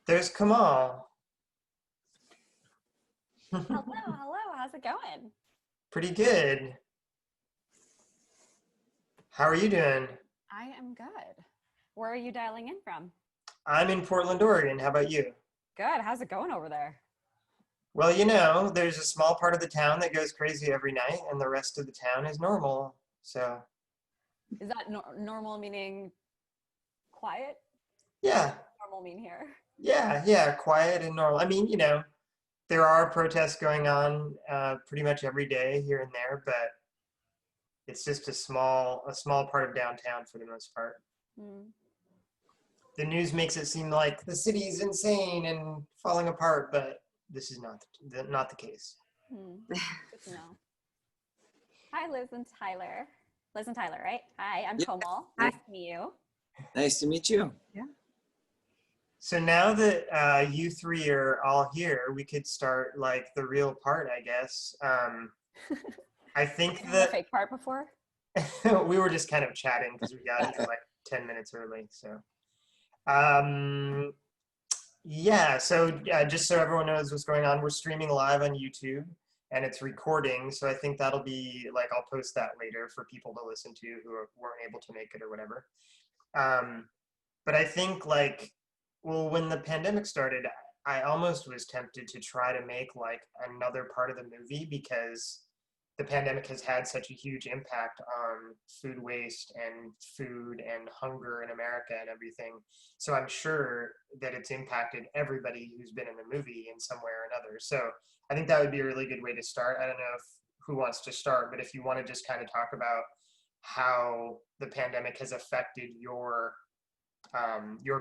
There's Kamal. Hello, hello. How's it going? Pretty good. How are you doing? I am good. Where are you dialing in from? I'm in Portland, Oregon. How about you? Good. How's it going over there? Well, there's a small part of the town that goes crazy every night, and the rest of the town is normal. So, Is that normal meaning quiet? What does yeah, normal mean here? yeah, quiet and normal. There are protests going on pretty much every day here and there, but it's just a small part of downtown for the most part. Hmm. The news makes it seem like the city's insane and falling apart, but this is not the case. Hmm. Good to know. Hi, Liz and Tyler. Liz and Tyler, right? Hi, I'm Yeah. Komal. Hi. Nice to meet you. Nice to meet you. So now that you three are all here, we could start like the real part, I guess. I think Anyone the that fake part before? we were just kind of chatting because we got here like 10 minutes early. Um, so just so everyone knows what's going on, we're streaming live on YouTube and it's recording. So I think that'll be like, I'll post that later for people to listen to who weren't able to make it or whatever. Um, but I think like, well, when the pandemic started, I almost was tempted to try to make like another part of the movie because the pandemic has had such a huge impact on food waste and food and hunger in America and everything. So I'm sure that it's impacted everybody who's been in the movie in some way or another. So I think that would be a really good way to start. I don't know if who wants to start, but if you want to just kind of talk about how the pandemic has affected your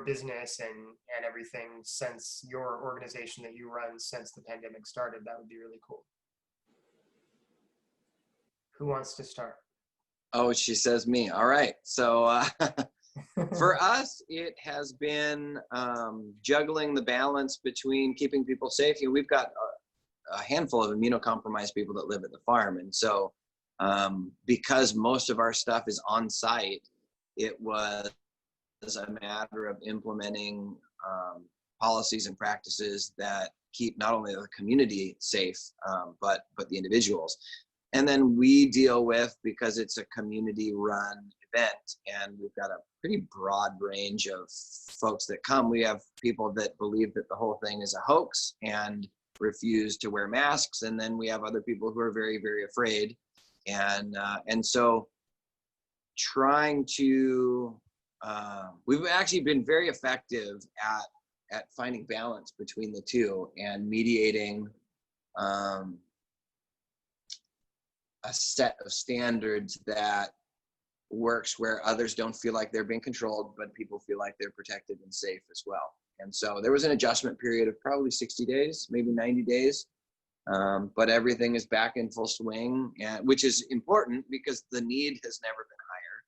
business and everything since your organization that you run since the pandemic started, that would be really cool. Who wants to start? Oh, she says me. All right. So for us, it has been juggling the balance between keeping people safe. We've got a handful of immunocompromised people that live at the farm. And so because most of our stuff is on site, it was a matter of implementing policies and practices that keep not only the community safe, but the individuals. And then we deal with, because it's a community run event and we've got a pretty broad range of folks that come. We have people that believe that the whole thing is a hoax and refuse to wear masks. And then we have other people who are very, very afraid. And so trying to, we've actually been very effective at finding balance between the two and mediating a set of standards that works where others don't feel like they're being controlled, but people feel like they're protected and safe as well. And so there was an adjustment period of probably 60 days, maybe 90 days. But everything is back in full swing, which is important because the need has never been higher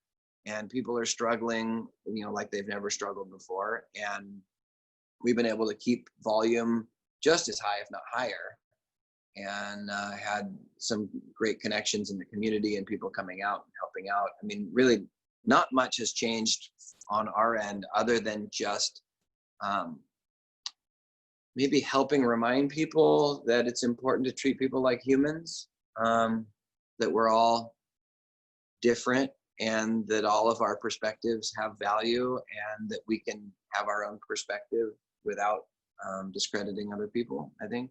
and people are struggling, like they've never struggled before. And we've been able to keep volume just as high, if not higher, and had some great connections in the community and people coming out and helping out. I mean, really not much has changed on our end other than just maybe helping remind people that it's important to treat people like humans, that we're all different and that all of our perspectives have value and that we can have our own perspective without discrediting other people, I think.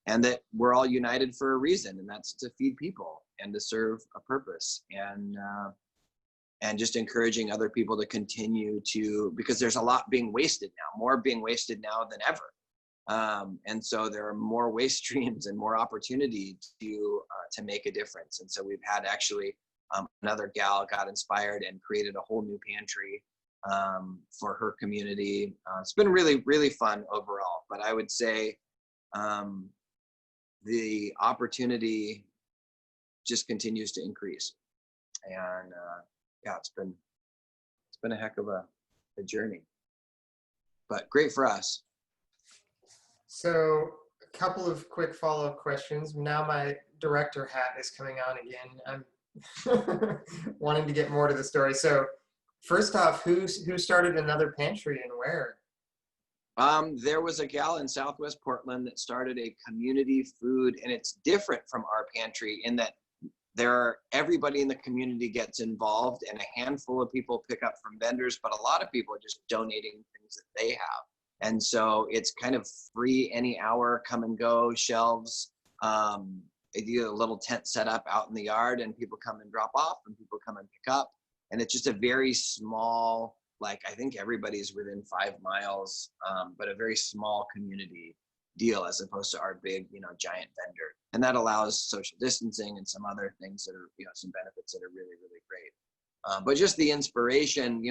And that we're all united for a reason, and that's to feed people and to serve a purpose, and just encouraging other people to continue to, because there's a lot being wasted now, more being wasted now than ever. And so there are more waste streams and more opportunity to make a difference. And so we've had actually another gal got inspired and created a whole new pantry for her community. It's been really, really fun overall, but I would say the opportunity just continues to increase. And it's been a heck of a journey, but great for us. So a couple of quick follow-up questions. Now my director hat is coming on again. I'm wanting to get more to the story. So first off, who started another pantry and where? There was a gal in Southwest Portland that started a community food, and it's different from our pantry in that everybody in the community gets involved, and a handful of people pick up from vendors, but a lot of people are just donating things that they have. And so it's kind of free any hour, come and go, shelves. They do a little tent set up out in the yard, and people come and drop off, and people come and pick up. And it's just a very small, like I think everybody's within 5 miles, but a very small community deal as opposed to our big, giant vendor. And that allows social distancing and some other things that are, some benefits that are really, really great. But just the inspiration,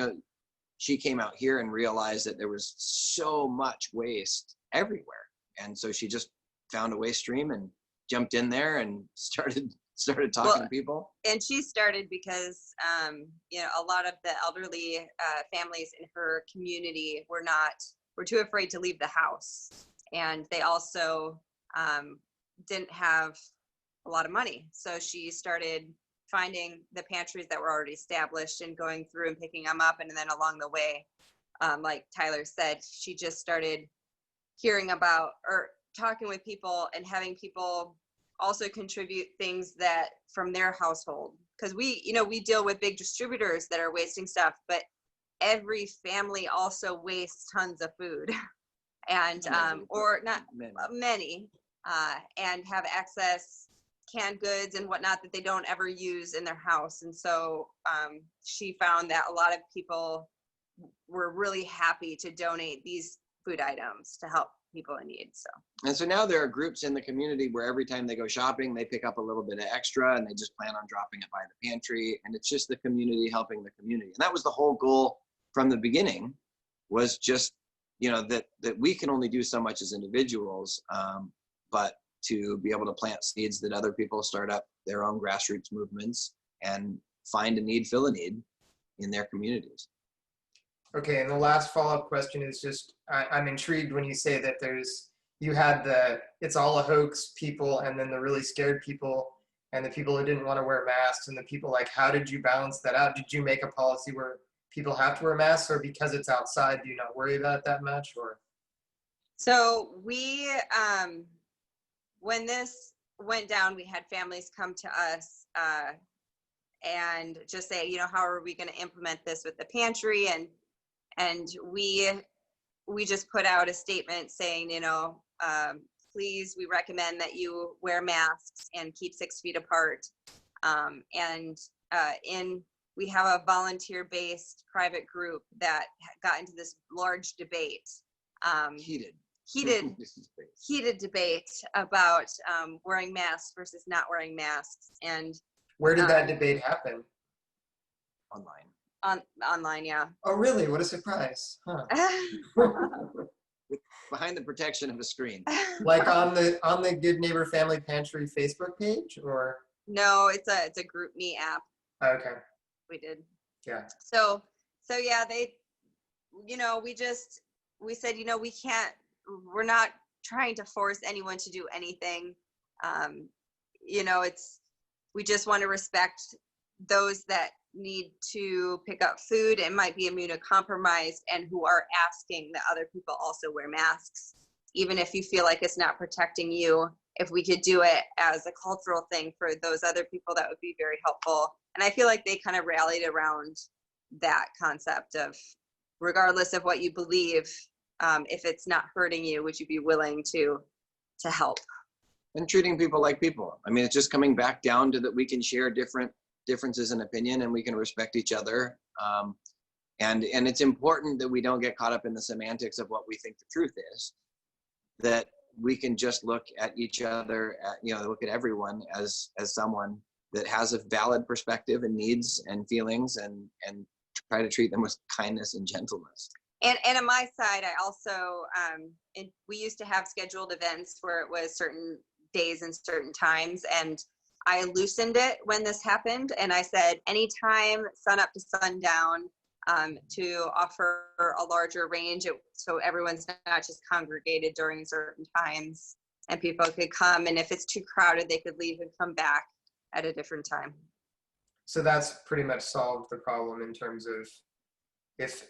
she came out here and realized that there was so much waste everywhere. And so she just found a waste stream and jumped in there and started talking to people. And she started because, a lot of the elderly families in her community were too afraid to leave the house. And they also didn't have a lot of money. So she started finding the pantries that were already established and going through and picking them up. And then along the way, like Tyler said, she just started hearing about or talking with people and having people also contribute things that from their household. Because we deal with big distributors that are wasting stuff, but every family also wastes tons of food. And or not many, and have excess canned goods and whatnot that they don't ever use in their house. And so she found that a lot of people were really happy to donate these food items to help people in need. And so now there are groups in the community where every time they go shopping, they pick up a little bit of extra and they just plan on dropping it by the pantry. And it's just the community helping the community. And that was the whole goal from the beginning, was just that we can only do so much as individuals, but to be able to plant seeds that other people start up their own grassroots movements and find a need, fill a need in their communities. Okay, and the last follow-up question is just, I'm intrigued when you say that you had it's all a hoax people, and then the really scared people, and the people who didn't want to wear masks, and the people how did you balance that out? Did you make a policy where people have to wear masks, or because it's outside, do you not worry about it that much? Or so we, when this went down, we had families come to us and just say, how are we going to implement this with the pantry? And we just put out a statement saying, please, we recommend that you wear masks and keep 6 feet apart. We have a volunteer-based private group that got into this large debate, heated debate about wearing masks versus not wearing masks. And where did that debate happen? Online, yeah. Oh, really? What a surprise! Huh. Behind the protection of a screen. Like on the Good Neighbor Family Pantry Facebook page, or? No, it's a GroupMe app. Okay. We did. Yeah. So yeah, we said, we're not trying to force anyone to do anything. We just want to respect those that need to pick up food and might be immunocompromised and who are asking that other people also wear masks. Even if you feel like it's not protecting you, if we could do it as a cultural thing for those other people, that would be very helpful. And I feel like they kind of rallied around that concept of, regardless of what you believe, if it's not hurting you, would you be willing to help? And treating people like people. I mean, it's just coming back down to that we can share differences in opinion and we can respect each other. And it's important that we don't get caught up in the semantics of what we think the truth is, that we can just look at each other, look at everyone as someone that has a valid perspective and needs and feelings, and try to treat them with kindness and gentleness. And on my side, I also, we used to have scheduled events where it was certain days and certain times, and I loosened it when this happened, and I said anytime sun up to sundown, to offer a larger range, so everyone's not just congregated during certain times, and people could come, and if it's too crowded, they could leave and come back at a different time. So that's pretty much solved the problem in terms of if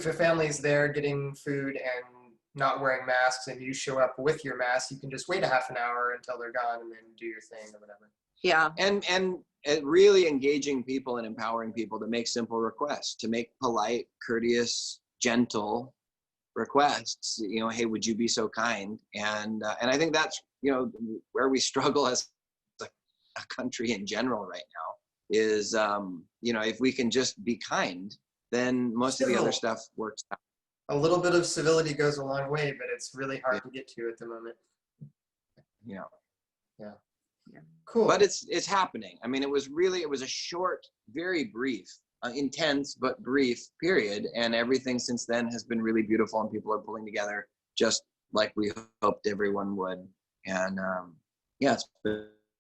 a family is there getting food and not wearing masks and you show up with your mask, you can just wait a half an hour until they're gone and then do your thing or whatever. Yeah. And really engaging people and empowering people to make simple requests, to make polite, courteous, gentle requests. You know, hey, would you be so kind? And I think that's, you know, where we struggle as a country in general right now is, you know, if we can just be kind, then most of the other stuff works out. A little bit of civility goes a long way, but it's really hard to get to at the moment. Yeah. Cool. But it's happening. I mean, it was a short, very brief, intense but brief period, and everything since then has been really beautiful, and people are pulling together just like we hoped everyone would. And yeah, it's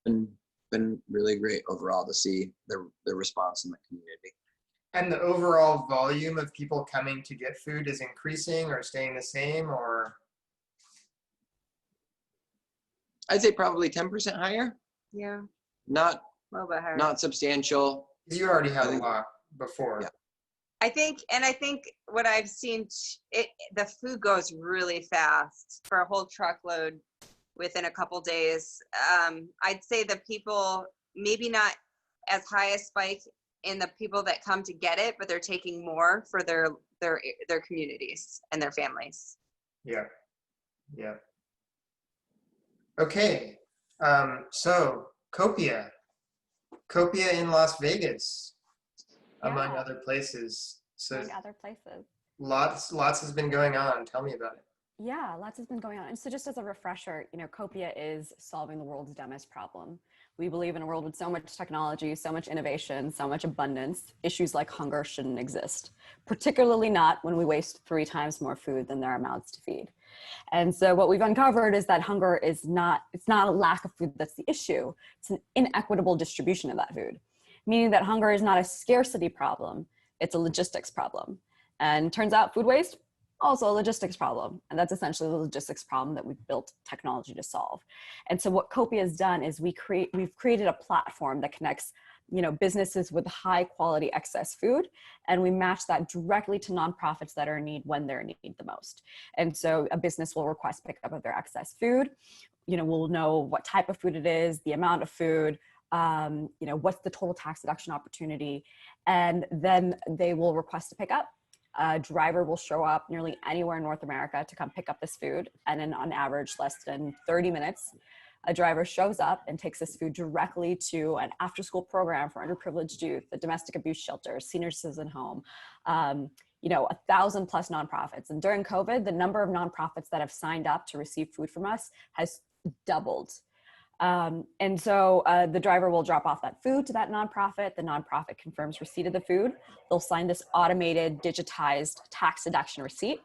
been really great overall to see the response in the community. And the overall volume of people coming to get food is increasing or staying the same, or? I'd say probably 10% higher. Yeah. Not A little bit higher. not substantial. You already had I a think- lot before. Yeah. I think what I've seen, the food goes really fast for a whole truckload within a couple days. I'd say the people, maybe not as high a spike in the people that come to get it, but they're taking more for their communities and their families. Yeah. Yeah. Okay. So Copia in Las Vegas, among Yeah. other places. So Like other places. lots has been going on. Tell me about it. Yeah, lots has been going on. And so just as a refresher, you know, Copia is solving the world's dumbest problem. We believe in a world with so much technology, so much innovation, so much abundance, issues like hunger shouldn't exist, particularly not when we waste 3 times more food than there are mouths to feed. And so what we've uncovered is that hunger is it's not a lack of food that's the issue. It's an inequitable distribution of that food, meaning that hunger is not a scarcity problem, it's a logistics problem. And turns out food waste, also a logistics problem. And that's essentially the logistics problem that we've built technology to solve. And so what Copia has done is we've created a platform that connects, you know, businesses with high quality excess food, and we match that directly to nonprofits that are in need when they're in need the most. And so a business will request pickup of their excess food. You know, we'll know what type of food it is, the amount of food, you know, what's the total tax deduction opportunity, and then they will request to pick up. A driver will show up nearly anywhere in North America to come pick up this food, and in on average less than 30 minutes, a driver shows up and takes this food directly to an after-school program for underprivileged youth, a domestic abuse shelter, senior citizen home, you know, 1,000 plus nonprofits. And during COVID, the number of nonprofits that have signed up to receive food from us has doubled. And so the driver will drop off that food to that nonprofit. The nonprofit confirms receipt of the food. They'll sign this automated, digitized tax deduction receipt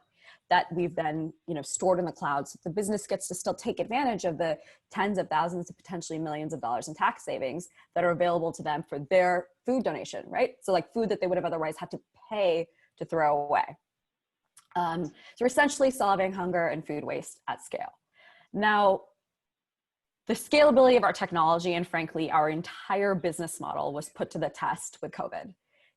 that we've then, you know, stored in the cloud. So the business gets to still take advantage of the tens of thousands to potentially millions of dollars in tax savings that are available to them for their food donation, right? So like food that they would have otherwise had to pay to throw away. So we're essentially solving hunger and food waste at scale. Now, the scalability of our technology and frankly, our entire business model was put to the test with COVID.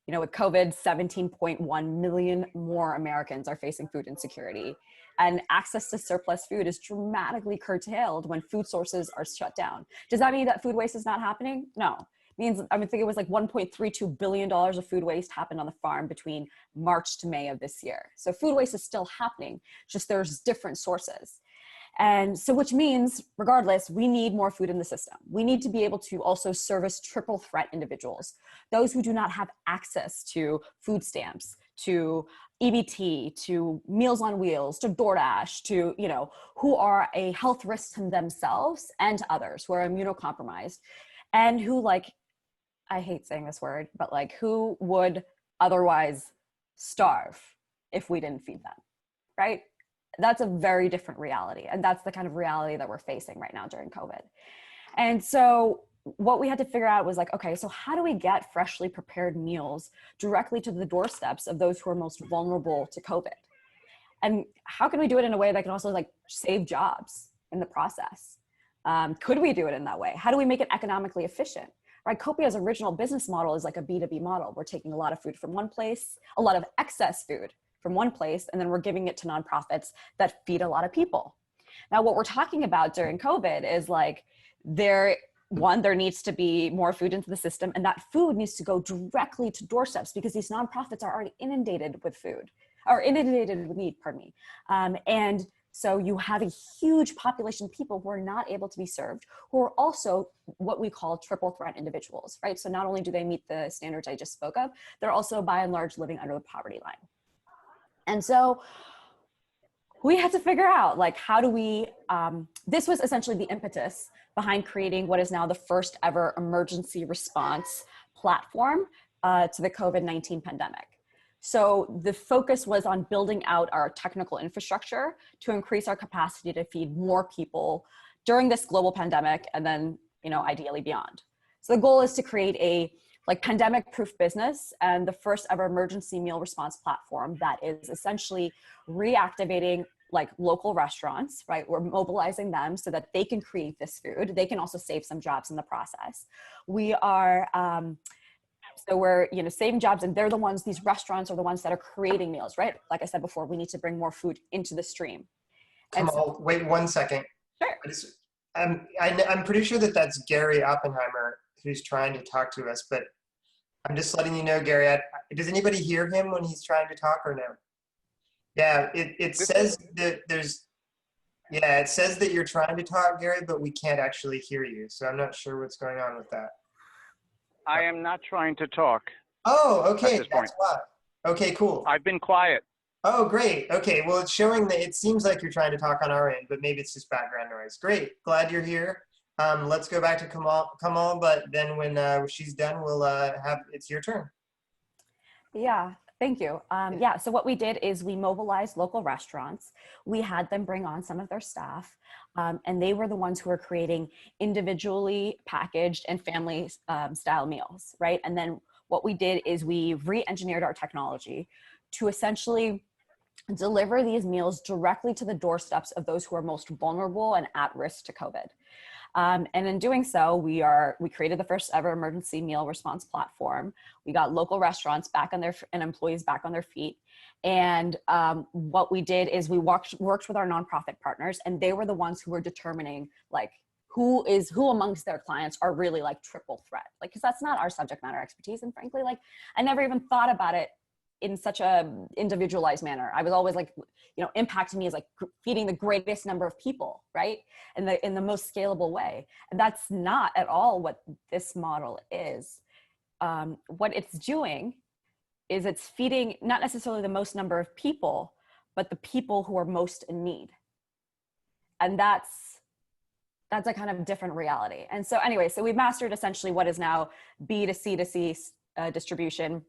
You know, with COVID, 17.1 million more Americans are facing food insecurity, and access to surplus food is dramatically curtailed when food sources are shut down. Does that mean that food waste is not happening? No. It means, I think it was like $1.32 billion of food waste happened on the farm between March to May of this year. So food waste is still happening, just there's different sources. And so, which means, regardless, we need more food in the system. We need to be able to also service triple threat individuals, those who do not have access to food stamps, to EBT, to Meals on Wheels, to DoorDash, to, you know, who are a health risk to themselves and to others, who are immunocompromised, and who, like, I hate saying this word, but like, who would otherwise starve if we didn't feed them, right? That's a very different reality. And that's the kind of reality that we're facing right now during COVID. And so what we had to figure out was like, okay, so how do we get freshly prepared meals directly to the doorsteps of those who are most vulnerable to COVID? And how can we do it in a way that can also like save jobs in the process? Could we do it in that way? How do we make it economically efficient? Right, Copia's original business model is like a B2B model. We're taking a lot of food from one place, a lot of excess food from one place, and then we're giving it to nonprofits that feed a lot of people. Now, what we're talking about during COVID is like there needs to be more food into the system, and that food needs to go directly to doorsteps because these nonprofits are already inundated with food, or inundated with need, pardon me. And so you have a huge population of people who are not able to be served, who are also what we call triple threat individuals, right? So not only do they meet the standards I just spoke of, they're also by and large living under the poverty line. And so we had to figure out, like, how do we, this was essentially the impetus behind creating what is now the first ever emergency response platform to the COVID-19 pandemic. So the focus was on building out our technical infrastructure to increase our capacity to feed more people during this global pandemic, and then, you know, ideally beyond. So the goal is to create a pandemic-proof business and the first ever emergency meal response platform that is essentially reactivating like local restaurants, right? We're mobilizing them so that they can create this food. They can also save some jobs in the process. We are, so we're, you know, saving jobs, and they're the ones, these restaurants are the ones that are creating meals, right? Like I said before, we need to bring more food into the stream. Kamal, wait 1 second. Sure. I'm pretty sure that that's Gary Oppenheimer who's trying to talk to us, but I'm just letting you know, Gary, does anybody hear him when he's trying to talk or no? Yeah, it says that it says that you're trying to talk, Gary, but we can't actually hear you. So I'm not sure what's going on with that. I am not trying to talk. Oh, okay, At this point. that's why. Okay, cool. I've been quiet. Oh, great. Okay, well, it's showing that it seems like you're trying to talk on our end, but maybe it's just background noise. Great, glad you're here. Let's go back to Kamal, but then when she's done, we'll it's your turn. Yeah, thank you. Yeah, so what we did is we mobilized local restaurants. We had them bring on some of their staff, and they were the ones who were creating individually packaged and family style meals, right? And then what we did is we re-engineered our technology to essentially deliver these meals directly to the doorsteps of those who are most vulnerable and at risk to COVID. And in doing so, we created the first ever emergency meal response platform. We got local restaurants back on and employees back on their feet. And what we did is we worked with our nonprofit partners, and they were the ones who were determining like who amongst their clients are really like triple threat, like, because that's not our subject matter expertise. And frankly, like, I never even thought about it in such a individualized manner. I was always like, you know, impact to me is like feeding the greatest number of people, right? In the most scalable way. And that's not at all what this model is. What it's doing is it's feeding not necessarily the most number of people, but the people who are most in need. And that's a kind of different reality. And so anyway, so we've mastered essentially what is now B to C to C distribution.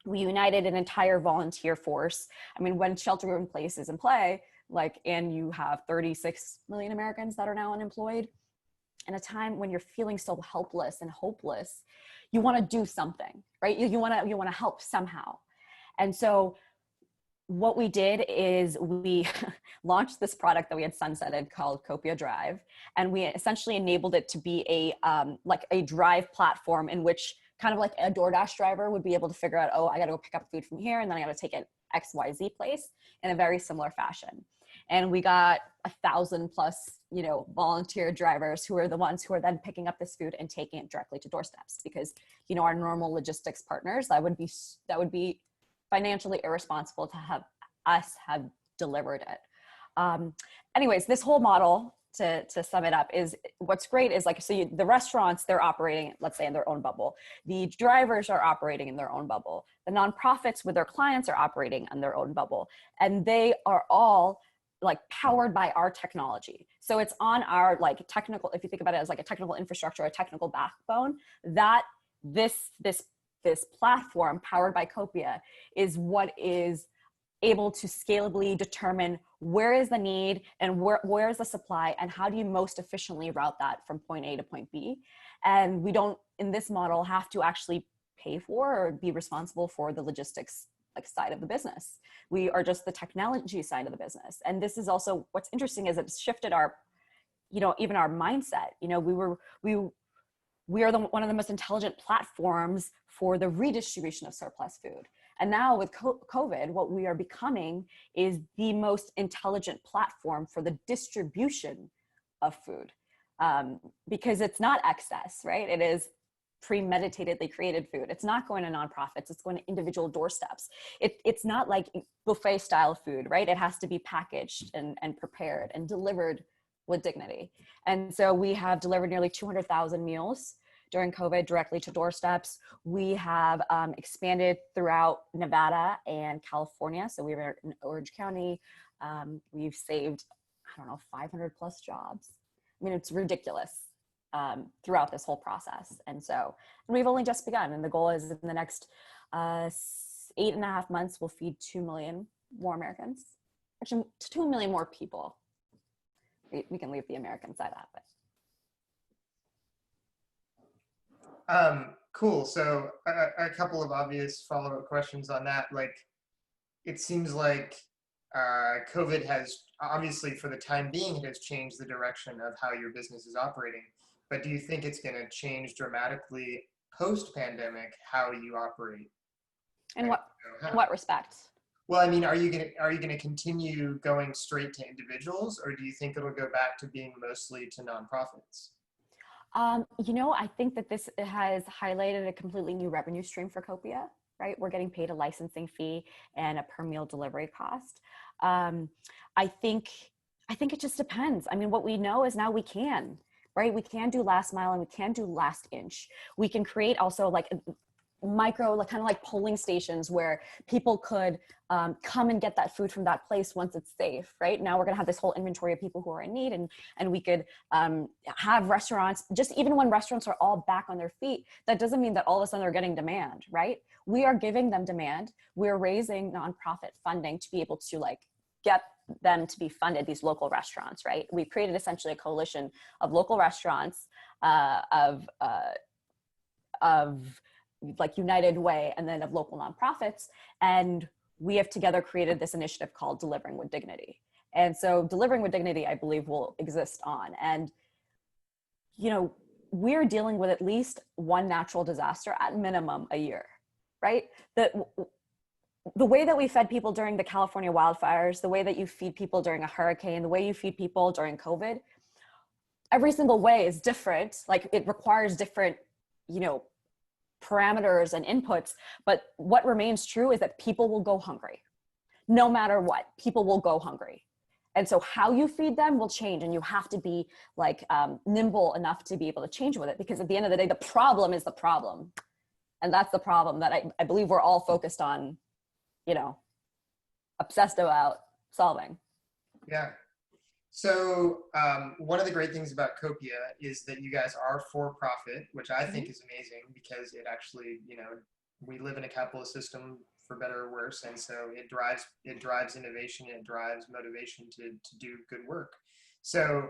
We united an entire volunteer force. I mean, when shelter in place is in play, like, and you have 36 million Americans that are now unemployed, in a time when you're feeling so helpless and hopeless, you want to do something, right? You want to help somehow. And so what we did is we launched this product that we had sunsetted called Copia Drive, and we essentially enabled it to be a drive platform in which kind of like a DoorDash driver would be able to figure out, oh, I got to go pick up food from here, and then I got to take it XYZ place in a very similar fashion. And we got 1,000 plus, you know, volunteer drivers who are the ones who are then picking up this food and taking it directly to doorsteps, because, you know, our normal logistics partners, that would be financially irresponsible to have us have delivered it. Anyways, this whole model, to sum it up, is what's great is like, so the restaurants, they're operating, let's say, in their own bubble. The drivers are operating in their own bubble. The nonprofits with their clients are operating in their own bubble. And they are all like powered by our technology. So it's on our like technical, if you think about it as like a technical infrastructure, a technical backbone, that this platform powered by Copia is what is able to scalably determine where is the need and where is the supply, and how do you most efficiently route that from point A to point B. And we don't, in this model, have to actually pay for or be responsible for the logistics like side of the business. We are just the technology side of the business. And this is also what's interesting is it's shifted our, you know, even our mindset. You know, we are one of the most intelligent platforms for the redistribution of surplus food. And now with COVID, what we are becoming is the most intelligent platform for the distribution of food, because it's not excess, right? It is premeditatedly created food. It's not going to nonprofits. It's going to individual doorsteps. It's not like buffet style food, right? It has to be packaged and prepared and delivered with dignity. And so we have delivered nearly 200,000 meals during COVID directly to doorsteps. We have expanded throughout Nevada and California. So we were in Orange County. We've saved, I don't know, 500 plus jobs. I mean, it's ridiculous throughout this whole process. And we've only just begun. And the goal is in the next 8.5 months, we'll feed 2 million more Americans, actually 2 million more people. We can leave the American side out of it. Cool. So a couple of obvious follow-up questions on that. Like, it seems like COVID has, obviously for the time being, it has changed the direction of how your business is operating. But do you think it's going to change dramatically post-pandemic how you operate? In what respect? Well, I mean, are you gonna continue going straight to individuals, or do you think it'll go back to being mostly to nonprofits? I think that this has highlighted a completely new revenue stream for Copia, right? We're getting paid a licensing fee and a per meal delivery cost. I think it just depends. I mean, what we know is now we can, right? We can do last mile and we can do last inch. We can create also like micro, like kind of like polling stations where people could come and get that food from that place once it's safe, right? Now we're gonna have this whole inventory of people who are in need, and we could have restaurants, just even when restaurants are all back on their feet, that doesn't mean that all of a sudden they're getting demand, right? We are giving them demand. We're raising nonprofit funding to be able to like get them to be funded, these local restaurants, right? We've created essentially a coalition of local restaurants, of like United Way, and then of local nonprofits. And we have together created this initiative called Delivering with Dignity. And so Delivering with Dignity, I believe, will exist on. And, we're dealing with at least one natural disaster at minimum a year, right? The way that we fed people during the California wildfires, the way that you feed people during a hurricane, the way you feed people during COVID, every single way is different. Like, it requires different, parameters and inputs, but what remains true is that people will go hungry. No matter what, people will go hungry. And so how you feed them will change, and you have to be like nimble enough to be able to change with it, because at the end of the day, the problem is the problem. And that's the problem that I believe we're all focused on, obsessed about solving. Yeah. So one of the great things about Copia is that you guys are for profit, which I think is amazing, because it actually, we live in a capitalist system, for better or worse, and so it drives innovation, it drives motivation to do good work. So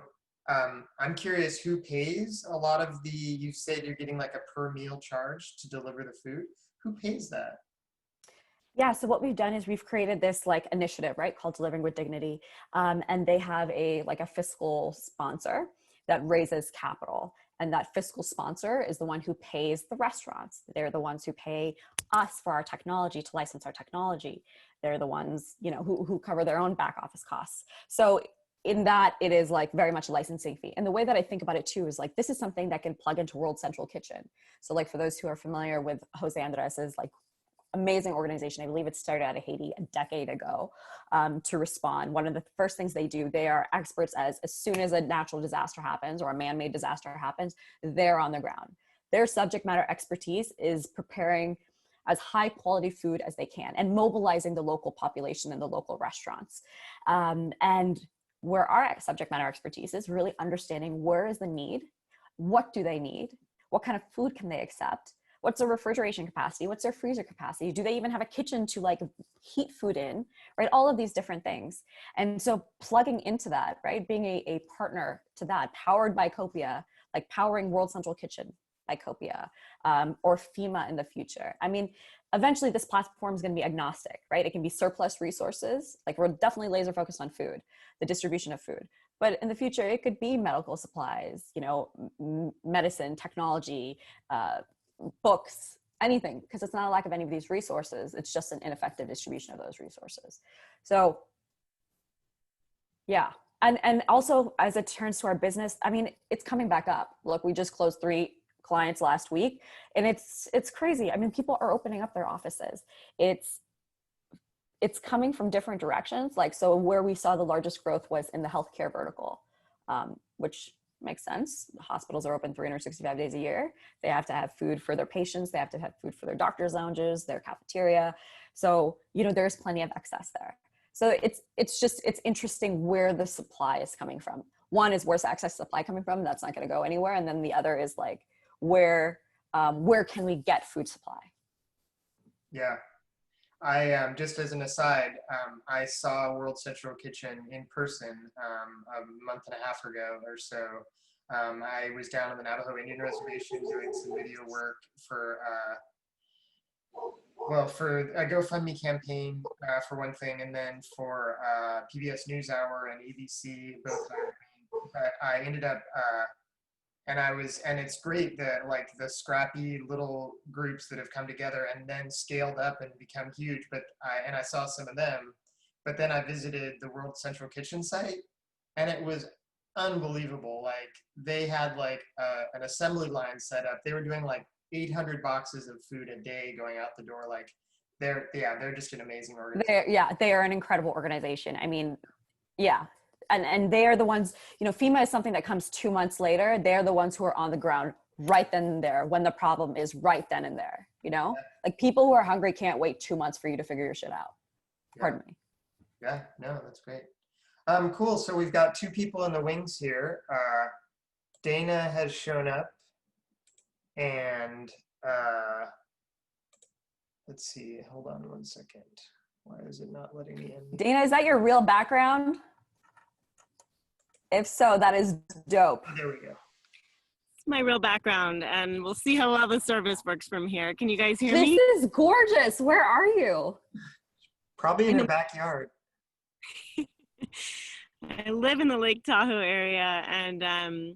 I'm curious, who pays a lot of you said you're getting like a per meal charge to deliver the food. Who pays that? Yeah, so what we've done is we've created this like initiative, right, called Delivering with Dignity, and they have a fiscal sponsor that raises capital, and that fiscal sponsor is the one who pays the restaurants. They're the ones who pay us for our technology, to license our technology. They're the ones, who cover their own back office costs. So in that, it is like very much a licensing fee. And the way that I think about it too is like, this is something that can plug into World Central Kitchen. So like, for those who are familiar with Jose Andres's like amazing organization, I believe it started out of Haiti a decade ago, to respond. One of the first things they do, they are experts as soon as a natural disaster happens or a man-made disaster happens, they're on the ground. Their subject matter expertise is preparing as high quality food as they can and mobilizing the local population and the local restaurants. And where our subject matter expertise is really understanding where is the need, what do they need, what kind of food can they accept, what's their refrigeration capacity, what's their freezer capacity, do they even have a kitchen to like heat food in, right? All of these different things. And so plugging into that, right, being a partner to that, powered by Copia, like powering World Central Kitchen by Copia, or FEMA in the future. I mean, eventually this platform is going to be agnostic, right? It can be surplus resources. Like, we're definitely laser focused on food, the distribution of food. But in the future, it could be medical supplies, medicine, technology, books, anything, because it's not a lack of any of these resources. It's just an ineffective distribution of those resources. So yeah. And also as it turns to our business, I mean, it's coming back up. Look, we just closed 3 clients last week, and it's crazy. I mean, people are opening up their offices. It's coming from different directions. Like, so where we saw the largest growth was in the healthcare vertical, which makes sense. The hospitals are open 365 days a year. They have to have food for their patients. They have to have food for their doctor's lounges, their cafeteria. So, there's plenty of excess there. So it's interesting where the supply is coming from. One is, where's excess supply coming from? That's not going to go anywhere. And then the other is like, where can we get food supply? Yeah. I just as an aside, I saw World Central Kitchen in person a month and a half ago or so. I was down on the Navajo Indian Reservation doing some video work for a GoFundMe campaign for one thing, and then for PBS NewsHour and ABC both hired me. But I ended up and it's great that like the scrappy little groups that have come together and then scaled up and become huge. But I saw some of them, but then I visited the World Central Kitchen site, and it was unbelievable. Like they had like an assembly line set up. They were doing like 800 boxes of food a day going out the door. Like they're just an amazing organization. They are an incredible organization. I mean, yeah. And they are the ones, FEMA is something that comes 2 months later. They're the ones who are on the ground right then and there when the problem is right then and there, Yeah. Like people who are hungry can't wait 2 months for you to figure your shit out. Yeah. Pardon me. Yeah, no, that's great. Cool, so we've got 2 people in the wings here. Dana has shown up, and let's see, hold on 1 second. Why is it not letting me in? Dana, is that your real background? If so, that is dope. There we go. It's my real background, and we'll see how well the service works from here. Can you guys hear This me? is gorgeous. Where are you? Probably in your backyard. I live in the Lake Tahoe area, and this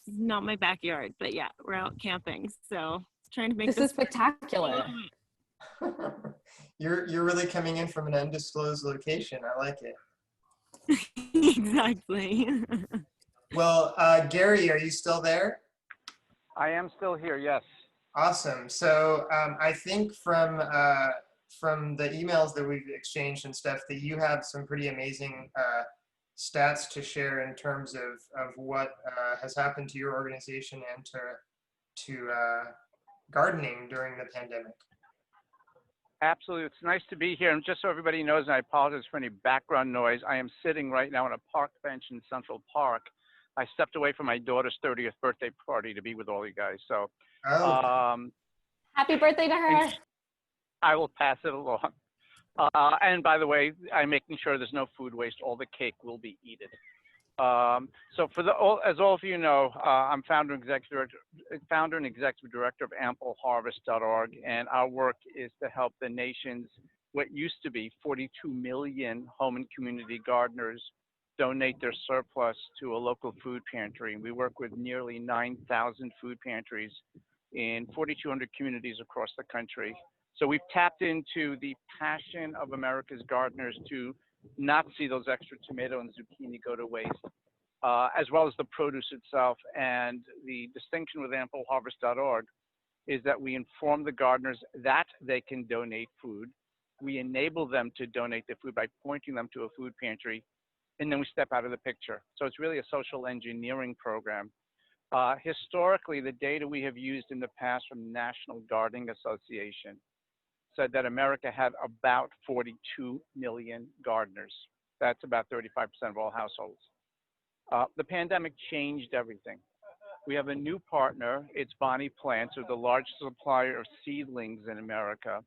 is not my backyard, but yeah, we're out camping, so trying to make This is spectacular. You're really coming in from an undisclosed location. I like it. Exactly. Well, Gary, are you still there? I am still here, yes. Awesome. So I think from the emails that we've exchanged and stuff that you have some pretty amazing stats to share in terms of what has happened to your organization and to gardening during the pandemic. Absolutely. It's nice to be here. And just so everybody knows, and I apologize for any background noise, I am sitting right now on a park bench in Central Park. I stepped away from my daughter's 30th birthday party to be with all you guys. So Happy birthday to her. I will pass it along. And by the way, I'm making sure there's no food waste. All the cake will be eaten. So as all of you know, I'm founder and executive director of ampleharvest.org, and our work is to help the nation's what used to be 42 million home and community gardeners donate their surplus to a local food pantry. We work with nearly 9,000 food pantries in 4,200 communities across the country. So we've tapped into the passion of America's gardeners to not see those extra tomato and zucchini go to waste, as well as the produce itself. And the distinction with ampleharvest.org is that we inform the gardeners that they can donate food. We enable them to donate the food by pointing them to a food pantry, and then we step out of the picture. So it's really a social engineering program. Historically, the data we have used in the past from National Gardening Association said that America had about 42 million gardeners. That's about 35% of all households. The pandemic changed everything. We have a new partner. It's Bonnie Plants, who are the largest supplier of seedlings in America.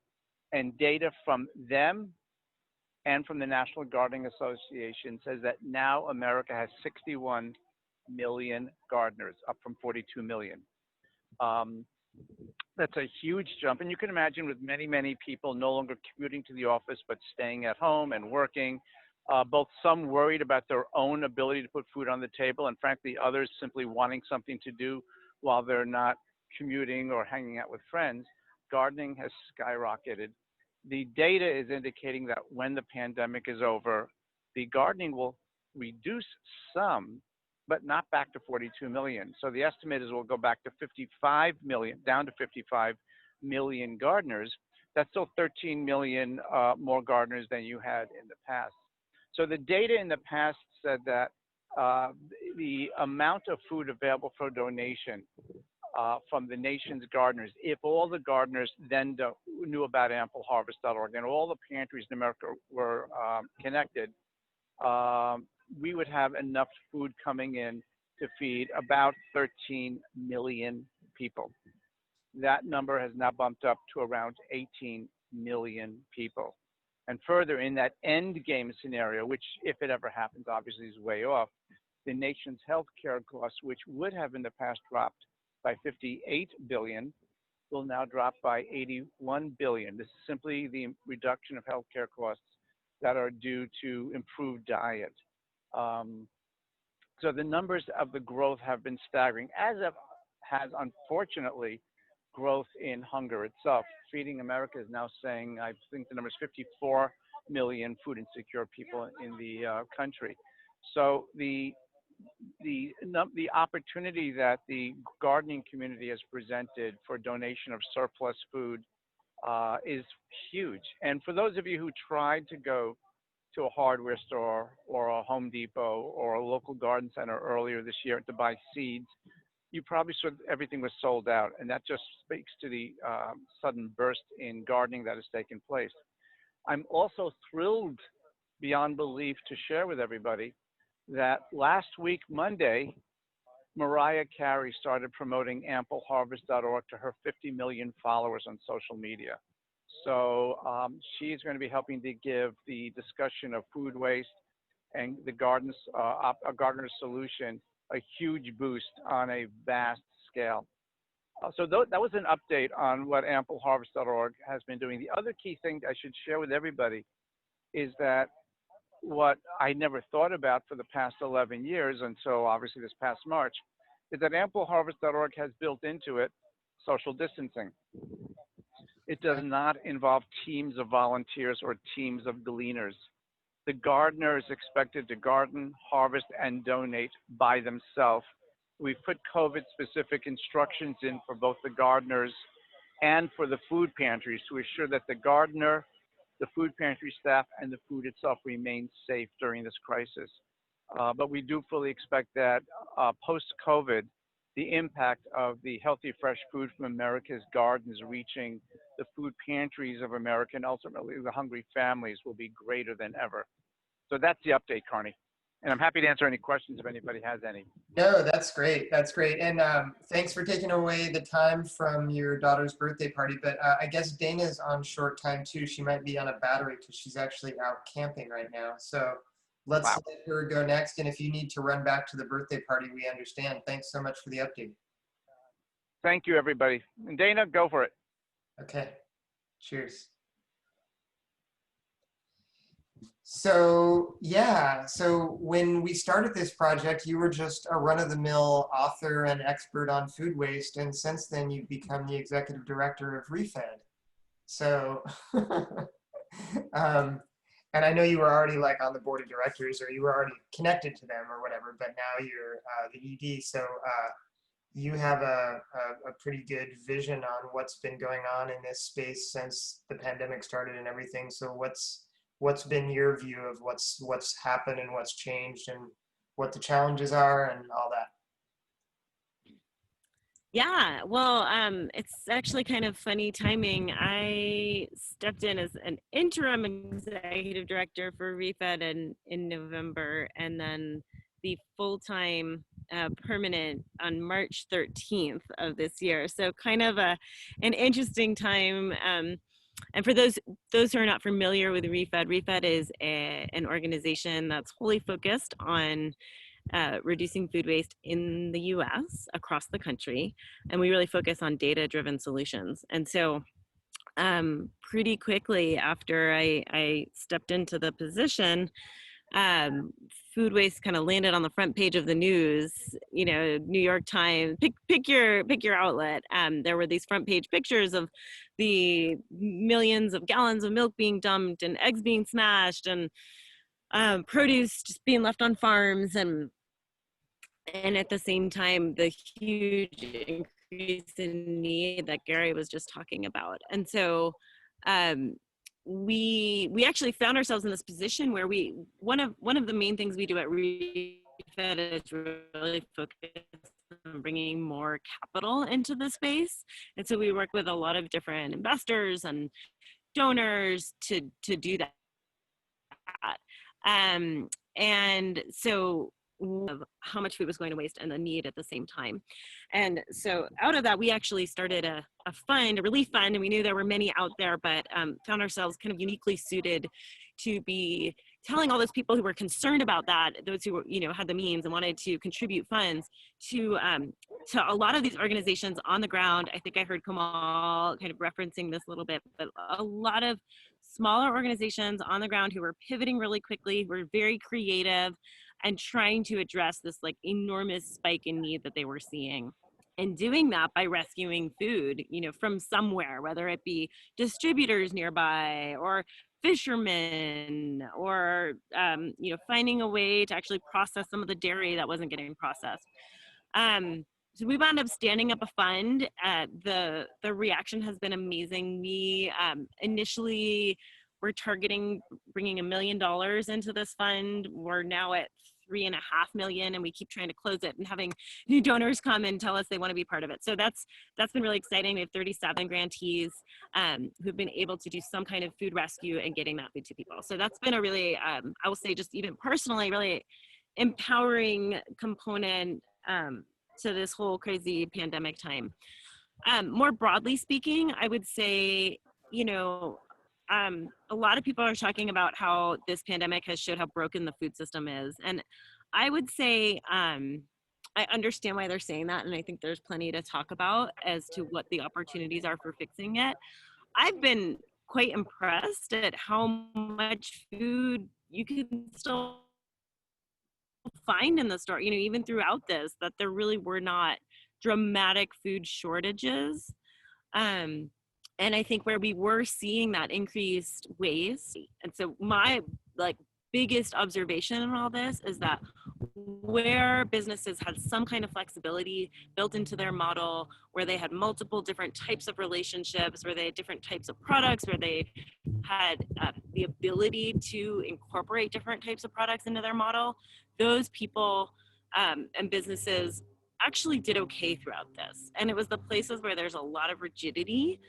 And data from them and from the National Gardening Association says that now America has 61 million gardeners, up from 42 million. That's a huge jump. And you can imagine with many, many people no longer commuting to the office, but staying at home and working, both some worried about their own ability to put food on the table, and frankly, others simply wanting something to do while they're not commuting or hanging out with friends. gardening has skyrocketed. The data is indicating that when the pandemic is over, the gardening will reduce some, but not back to 42 million. So the estimate is we'll go back to 55 million, down to 55 million gardeners. That's still 13 million more gardeners than you had in the past. So the data in the past said that the amount of food available for donation from the nation's gardeners, if all the gardeners then knew about ampleharvest.org and all the pantries in America were connected, we would have enough food coming in to feed about 13 million people. That number has now bumped up to around 18 million people. And further, in that end game scenario, which if it ever happens, obviously is way off, the nation's healthcare costs, which would have in the past dropped by 58 billion, will now drop by 81 billion. This is simply the reduction of healthcare costs that are due to improved diet. So the numbers of the growth have been staggering, as has unfortunately growth in hunger itself. Feeding America is now saying, I think the number is 54 million food insecure people in the country. So the opportunity that the gardening community has presented for donation of surplus food is huge. And for those of you who tried to go to a hardware store or a Home Depot or a local garden center earlier this year to buy seeds, you probably saw everything was sold out. And that just speaks to the sudden burst in gardening that has taken place. I'm also thrilled beyond belief to share with everybody that last week, Monday, Mariah Carey started promoting ampleharvest.org to her 50 million followers on social media. So she's going to be helping to give the discussion of food waste and the a gardener's solution a huge boost on a vast scale. So that was an update on what ampleharvest.org has been doing. The other key thing I should share with everybody is that what I never thought about for the past 11 years, and so obviously this past March, is that ampleharvest.org has built into it social distancing. It does not involve teams of volunteers or teams of gleaners. The gardener is expected to garden, harvest, and donate by themselves. We've put COVID-specific instructions in for both the gardeners and for the food pantries to assure that the gardener, the food pantry staff, and the food itself remains safe during this crisis. But we do fully expect that post-COVID, the impact of the healthy, fresh food from America's gardens reaching the food pantries of America and ultimately the hungry families will be greater than ever. So that's the update, Carney. And I'm happy to answer any questions if anybody has any. No, that's great. That's great. And thanks for taking away the time from your daughter's birthday party. But I guess Dana's on short time too. She might be on a battery because she's actually out camping right now. So let's let her go next. And if you need to run back to the birthday party, we understand. Thanks so much for the update. Thank you, everybody. And Dana, go for it. Okay. Cheers. So yeah, so when we started this project, you were just a run-of-the-mill author and expert on food waste, and since then you've become the executive director of ReFed. So, and I know you were already like on the board of directors, or you were already connected to them or whatever, but now you're the ED. So you have a pretty good vision on what's been going on in this space since the pandemic started and everything. So what's been your view of what's happened and what's changed and what the challenges are and all that? Yeah, well, it's actually kind of funny timing. I stepped in as an interim executive director for ReFed in November, and then the full-time permanent on March 13th of this year. So kind of an interesting time. And for those who are not familiar with ReFed is an organization that's wholly focused on reducing food waste in the US across the country. And we really focus on data-driven solutions. And so pretty quickly after I stepped into the position, food waste kind of landed on the front page of the news, you know, New York Times, pick your outlet. There were these front page pictures of the millions of gallons of milk being dumped and eggs being smashed and produce just being left on farms, and at the same time the huge increase in need that Gary was just talking about. And so we actually found ourselves in this position where one of the main things we do at Refed is really focus on bringing more capital into the space. And so we work with a lot of different investors and donors to do that. And so of how much food was going to waste and the need at the same time. And so out of that, we actually started a fund, a relief fund, and we knew there were many out there, but found ourselves kind of uniquely suited to be telling all those people who were concerned about that, those who were, you know, had the means and wanted to contribute funds to a lot of these organizations on the ground. I think I heard Kamal kind of referencing this a little bit, but a lot of smaller organizations on the ground who were pivoting really quickly, were very creative, and trying to address this like enormous spike in need that they were seeing. And doing that by rescuing food, you know, from somewhere, whether it be distributors nearby or fishermen, or you know, finding a way to actually process some of the dairy that wasn't getting processed. So we wound up standing up a fund. The reaction has been amazing. We initially were targeting bringing $1 million into this fund. We're now at $3.5 million, and we keep trying to close it and having new donors come and tell us they want to be part of it. So that's been really exciting. We have 37 grantees who've been able to do some kind of food rescue and getting that food to people. So that's been a really, I will say, just even personally, really empowering component to this whole crazy pandemic time. More broadly speaking, I would say, you know, a lot of people are talking about how this pandemic has showed how broken the food system is. And I would say, I understand why they're saying that. And I think there's plenty to talk about as to what the opportunities are for fixing it. I've been quite impressed at how much food you can still find in the store, you know, even throughout this, that there really were not dramatic food shortages. And I think where we were seeing that increased waste, and so my like biggest observation in all this is that where businesses had some kind of flexibility built into their model, where they had multiple different types of relationships, where they had different types of products, where they had the ability to incorporate different types of products into their model, those people and businesses actually did okay throughout this. And it was the places where there's a lot of rigidity,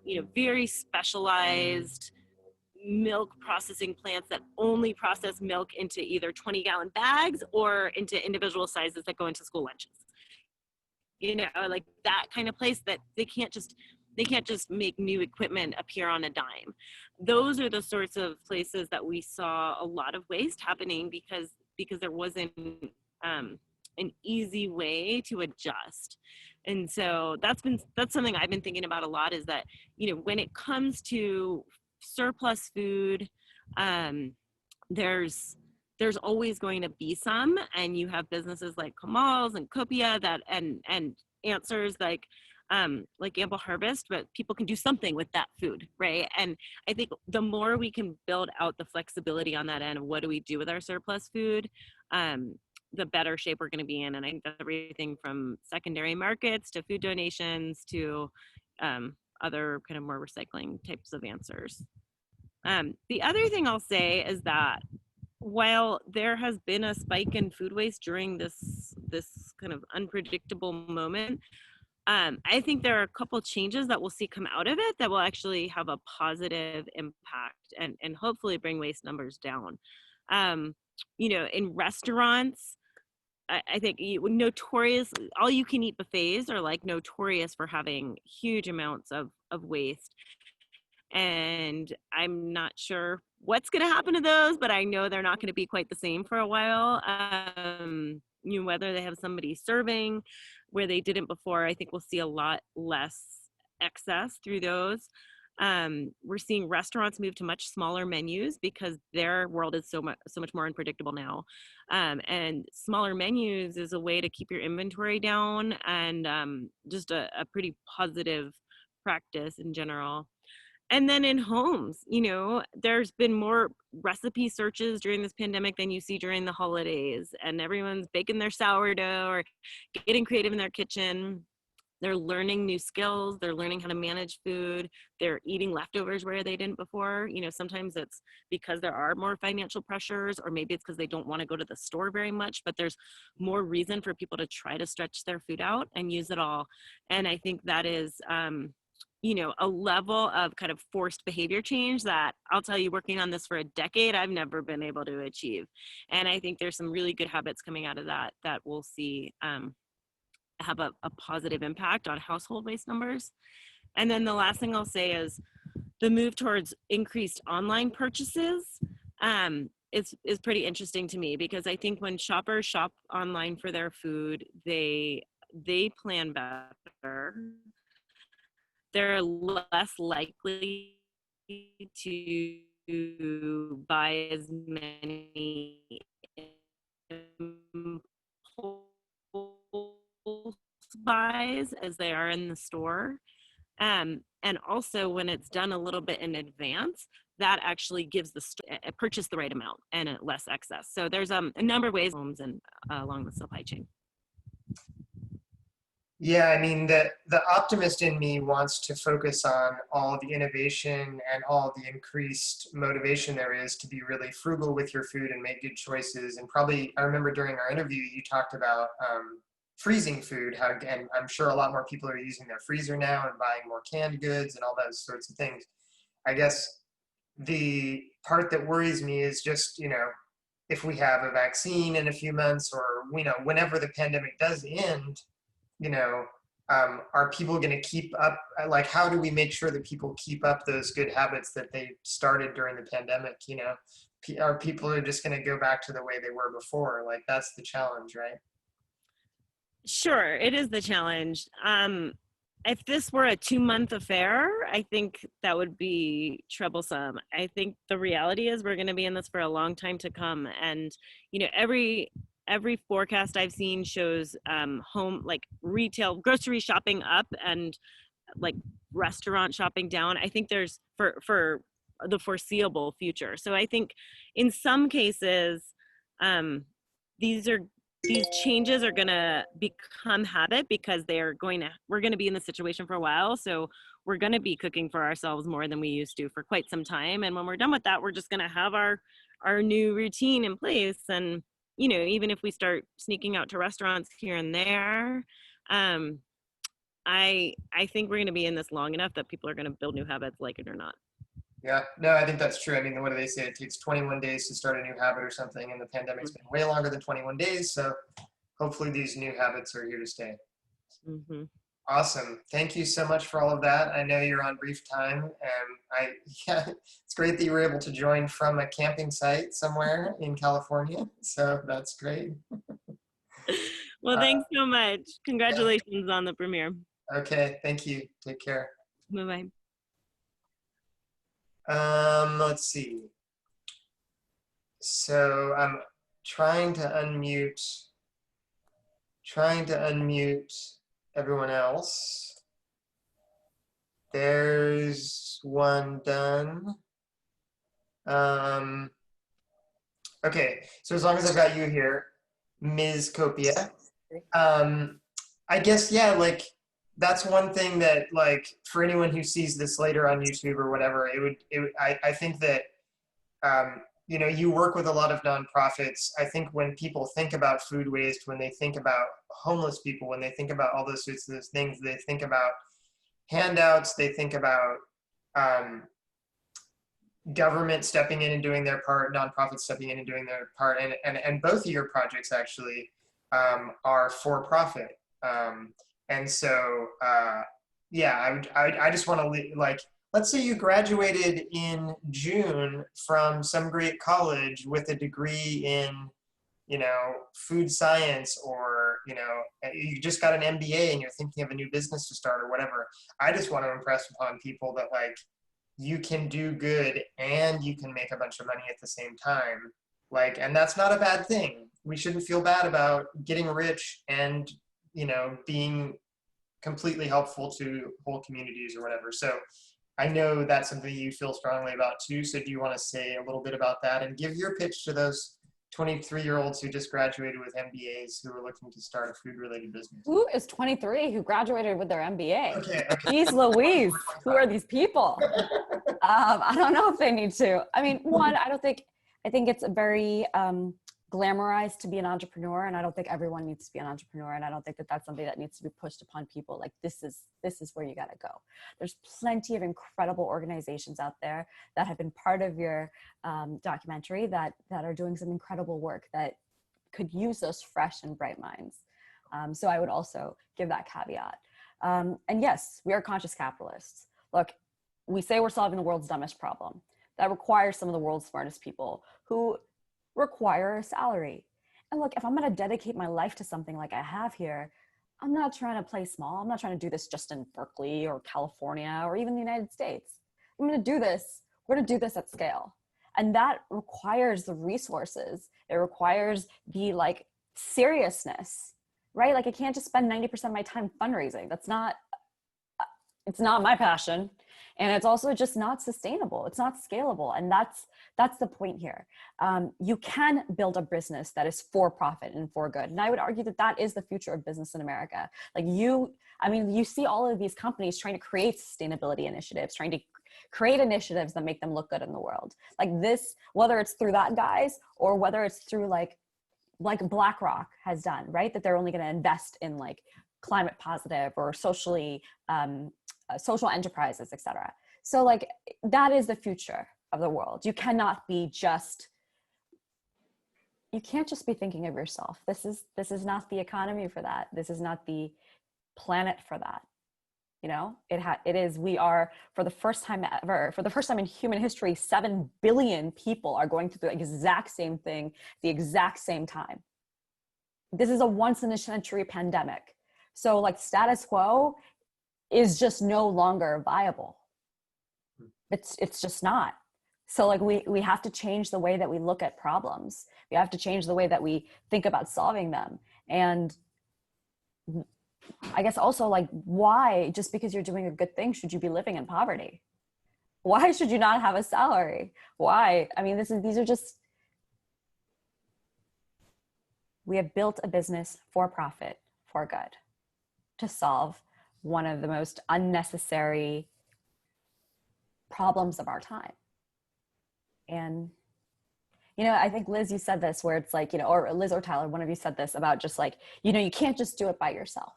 you know, very specialized milk processing plants that only process milk into either 20-gallon bags or into individual sizes that go into school lunches. You know, like that kind of place that they can't just make new equipment appear on a dime. Those are the sorts of places that we saw a lot of waste happening because there wasn't an easy way to adjust. And so that's something I've been thinking about a lot, is that, you know, when it comes to surplus food, there's always going to be some, and you have businesses like Kamal's and Copia that and answers like Ample Harvest, but people can do something with that food, right? And I think the more we can build out the flexibility on that end of what do we do with our surplus food, the better shape we're going to be in. And I think that's everything from secondary markets to food donations to other kind of more recycling types of answers. The other thing I'll say is that while there has been a spike in food waste during this kind of unpredictable moment, I think there are a couple changes that we'll see come out of it that will actually have a positive impact and hopefully bring waste numbers down. You know, in restaurants, I think notorious, all you can eat buffets are like notorious for having huge amounts of waste. And I'm not sure what's going to happen to those, but I know they're not going to be quite the same for a while. You know, whether they have somebody serving where they didn't before, I think we'll see a lot less excess through those. We're seeing restaurants move to much smaller menus because their world is so much more unpredictable now. And smaller menus is a way to keep your inventory down, and just a pretty positive practice in general. And then in homes, there's been more recipe searches during this pandemic than you see during the holidays, and everyone's baking their sourdough or getting creative in their kitchen. They're learning new skills. They're learning how to manage food. They're eating leftovers where they didn't before. Sometimes it's because there are more financial pressures, or maybe it's because they don't want to go to the store very much, but there's more reason for people to try to stretch their food out and use it all. And I think that is, a level of kind of forced behavior change that, I'll tell you, working on this for a decade, I've never been able to achieve. And I think there's some really good habits coming out of that we'll see have a positive impact on household waste numbers. And then the last thing I'll say is the move towards increased online purchases is pretty interesting to me, because I think when shoppers shop online for their food, they plan better. They're less likely to buy as many impulse buys as they are in the store. And also, when it's done a little bit in advance, that actually gives the purchase the right amount and less excess. So there's a number of ways homes and along the supply chain. Yeah, I mean, the optimist in me wants to focus on all the innovation and all the increased motivation there is to be really frugal with your food and make good choices. And probably, I remember during our interview, you talked about freezing food, and I'm sure a lot more people are using their freezer now and buying more canned goods and all those sorts of things. I guess the part that worries me is just, if we have a vaccine in a few months, or, whenever the pandemic does end, are people going to keep up? Like, how do we make sure that people keep up those good habits that they started during the pandemic? Are people just going to go back to the way they were before? Like, that's the challenge, right? Sure, it is the challenge. If this were a 2-month affair, I think that would be troublesome. I think the reality is we're going to be in this for a long time to come. And, every forecast I've seen shows home, like retail, grocery shopping up and like restaurant shopping down. I think there's for the foreseeable future. So I think in some cases, these changes are going to become habit, because we're going to be in this situation for a while. So we're going to be cooking for ourselves more than we used to for quite some time. And when we're done with that, we're just going to have our new routine in place. And even if we start sneaking out to restaurants here and there, I think we're going to be in this long enough that people are going to build new habits, like it or not. Yeah, no, I think that's true. I mean, what do they say? It takes 21 days to start a new habit or something, and the pandemic's been way longer than 21 days. So hopefully these new habits are here to stay. Mm-hmm. Awesome. Thank you so much for all of that. I know you're on brief time, and it's great that you were able to join from a camping site somewhere in California. So that's great. Well, thanks so much. Congratulations on the premiere. Okay, thank you. Take care. Bye-bye. Let's see. So I'm trying to unmute everyone else. There's one done. Okay, so as long as I've got you here, Ms. Copia, I guess, yeah, like, that's one thing that, like, for anyone who sees this later on YouTube or whatever, I think that, you work with a lot of nonprofits. I think when people think about food waste, when they think about homeless people, when they think about all those sorts of those things, they think about handouts, they think about government stepping in and doing their part, nonprofits stepping in and doing their part, and both of your projects actually are for profit. And so, yeah, I just want to, like, let's say you graduated in June from some great college with a degree in, food science, or, you just got an MBA and you're thinking of a new business to start or whatever. I just want to impress upon people that, like, you can do good and you can make a bunch of money at the same time. Like, and that's not a bad thing. We shouldn't feel bad about getting rich and, you know, being completely helpful to whole communities or whatever. So I know that's something you feel strongly about too. So do you want to say a little bit about that and give your pitch to those 23-year-olds who just graduated with MBAs who are looking to start a food-related business? Who is 23 who graduated with their MBA? Okay. Jeez Louise, who are these people? I don't know if they need to. I mean, one, I think it's very glamorized to be an entrepreneur, and I don't think everyone needs to be an entrepreneur, and I don't think that that's something that needs to be pushed upon people. Like, this is where you got to go. There's plenty of incredible organizations out there that have been part of your documentary that are doing some incredible work that could use those fresh and bright minds. So I would also give that caveat. And yes, we are conscious capitalists. Look, we say we're solving the world's dumbest problem. That requires some of the world's smartest people who require a salary. And look, if I'm going to dedicate my life to something like I have here, I'm not trying to play small. I'm not trying to do this just in Berkeley or California or even the United States. I'm going to do this. We're going to do this at scale. And that requires the resources. It requires the like seriousness, right? Like, I can't just spend 90% of my time fundraising. It's not my passion. And it's also just not sustainable. It's not scalable. And that's the point here. You can build a business that is for profit and for good. And I would argue that that is the future of business in America. Like, you see all of these companies trying to create sustainability initiatives, trying to create initiatives that make them look good in the world. Like this, whether it's through that guys or whether it's through like BlackRock has done, right? That they're only going to invest in like climate positive or socially, social enterprises, etc. So like, that is the future of the world. You can't just be thinking of yourself. This is not the economy for that. This is not the planet for that. You know, we are, for the first time in human history, 7 billion people are going through the exact same thing, the exact same time. This is a once in a century pandemic. So like, status quo is just no longer viable. It's just not. So like, we have to change the way that we look at problems. We have to change the way that we think about solving them. And I guess also, like, why, just because you're doing a good thing, should you be living in poverty? Why should you not have a salary? Why? I mean, these are just, we have built a business for profit, for good, to solve one of the most unnecessary problems of our time. And, you know, I think Liz, you said this where it's like, you know, or Liz or Tyler, one of you said this about just like, you know, you can't just do it by yourself,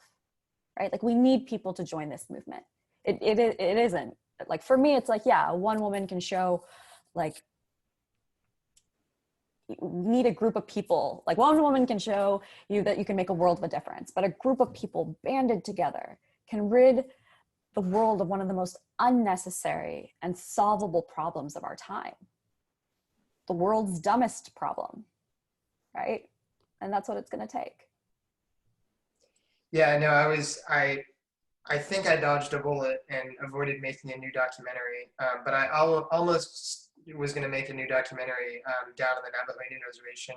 right? Like, we need people to join this movement. It isn't like, for me, it's like, yeah, one woman can show, like, you need a group of people, like one woman can show you that you can make a world of a difference, but a group of people banded together can rid the world of one of the most unnecessary and solvable problems of our time. The world's dumbest problem, right? And that's what it's going to take. Yeah, no, I think I dodged a bullet and avoided making a new documentary, but I almost was going to make a new documentary down on the Navajo Indian Reservation,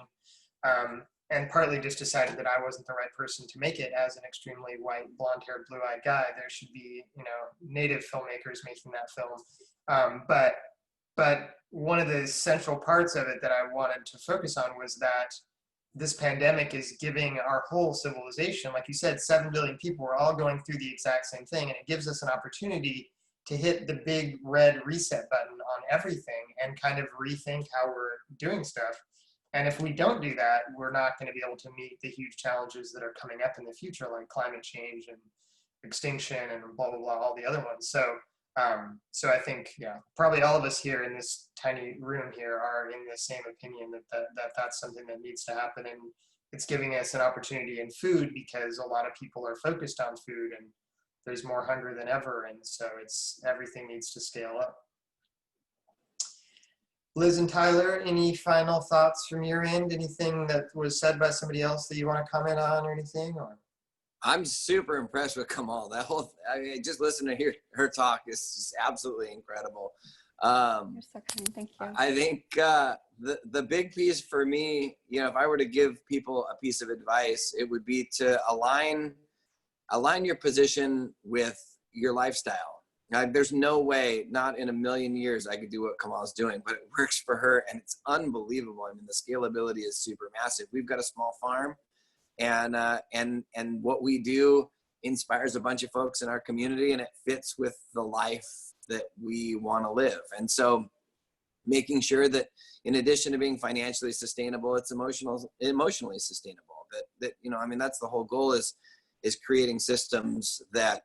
and partly just decided that I wasn't the right person to make it as an extremely white, blonde-haired, blue-eyed guy. There should be, you know, native filmmakers making that film. But one of the central parts of it that I wanted to focus on was that this pandemic is giving our whole civilization, like you said, 7 billion people, we're all going through the exact same thing, and it gives us an opportunity to hit the big red reset button on everything and kind of rethink how we're doing stuff. And if we don't do that, we're not going to be able to meet the huge challenges that are coming up in the future, like climate change and extinction and blah, blah, blah, all the other ones. So I think, yeah, probably all of us here in this tiny room here are in the same opinion that that's something that needs to happen. And it's giving us an opportunity in food, because a lot of people are focused on food and there's more hunger than ever. And so everything needs to scale up. Liz and Tyler, any final thoughts from your end? Anything that was said by somebody else that you want to comment on or anything? Or? I'm super impressed with Kamal. That whole, I mean, just listening to her talk is just absolutely incredible. You're so kind. Thank you. I think the big piece for me, you know, if I were to give people a piece of advice, it would be to align your position with your lifestyle. Now, there's no way, not in a million years, I could do what Kamal's doing, but it works for her, and it's unbelievable. I mean, the scalability is super massive. We've got a small farm, and what we do inspires a bunch of folks in our community, and it fits with the life that we want to live. And so making sure that in addition to being financially sustainable, it's emotionally sustainable. That you know, I mean, that's the whole goal, is creating systems that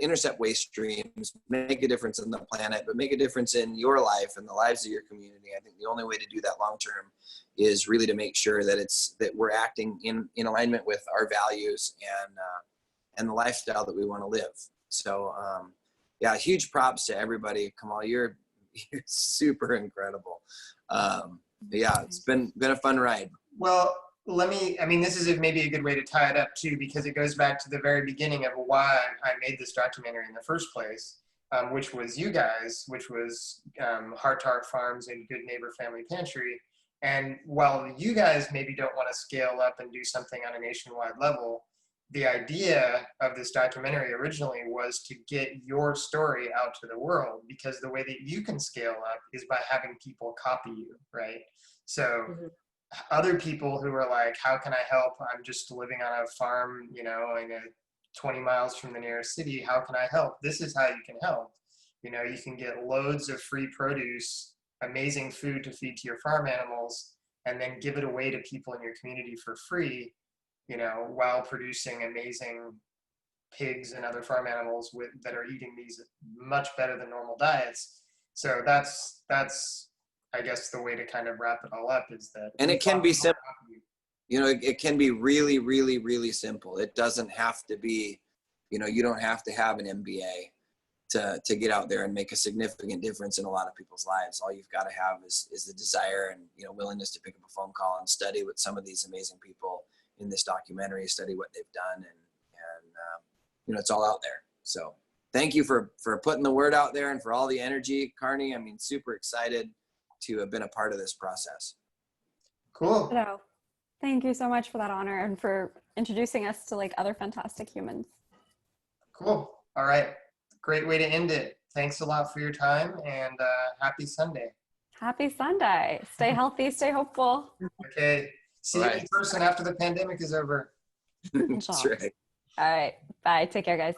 intercept waste streams, make a difference in the planet, but make a difference in your life and the lives of your community. I think the only way to do that long term is really to make sure that we're acting in alignment with our values and the lifestyle that we want to live. So yeah, huge props to everybody. Kamal, you're super incredible. Yeah, it's been a fun ride. Well, I mean, this is maybe a good way to tie it up too, because it goes back to the very beginning of why I made this documentary in the first place, which was you guys, which was Heart to Heart Farms and Good Neighbor Family Pantry. And while you guys maybe don't want to scale up and do something on a nationwide level, the idea of this documentary originally was to get your story out to the world, because the way that you can scale up is by having people copy you, right? So other people who are like, how can I help? I'm just living on a farm, you know, 20 miles from the nearest city. How can I help? This is how you can help. You know, you can get loads of free produce, amazing food to feed to your farm animals, and then give it away to people in your community for free, you know, while producing amazing pigs and other farm animals that are eating these much better than normal diets. So that's I guess the way to kind of wrap it all up is that. And it can be simple. You know, it can be really, really, really simple. It doesn't have to be, you know, you don't have to have an MBA to get out there and make a significant difference in a lot of people's lives. All you've got to have is the desire and, you know, willingness to pick up a phone call and study what some of these amazing people in this documentary, study what they've done, and you know, it's all out there. So thank you for putting the word out there and for all the energy, Carney. I mean, super excited to have been a part of this process. Cool. Hello. Thank you so much for that honor and for introducing us to like other fantastic humans. Cool. All right. Great way to end it. Thanks a lot for your time, and happy Sunday. Happy Sunday. Stay healthy, stay hopeful. Okay. See you in person after the pandemic is over. That's right. All right. Bye. Take care, guys.